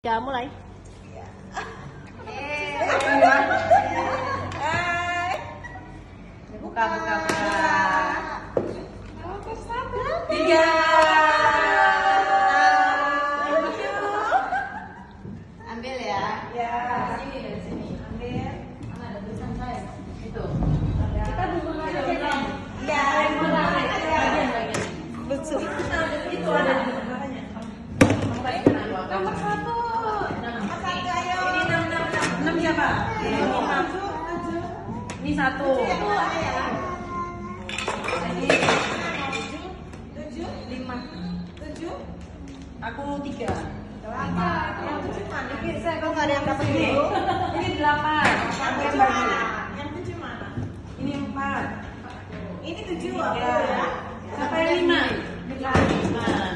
Ya, mulai. Buka. Tiga. Ambil ya. Ya. Dari sini. Ambil. Mana ada tulisan saya? Itu. Kita dulu aja. Ya. Bagian. Betul. Itu ada di belakangnya. Nomor 1. Ayo. Ini 6 siapa? Ini 1. Ini 7, 5. 7. Aku 3. Yang 7 mana? Ini saya kok nggak ada yang dapat dulu. Ini 8. Yang mana? Yang 7 mana? Ini 4. Ini 7 aku ya. Siapa yang 5? 5.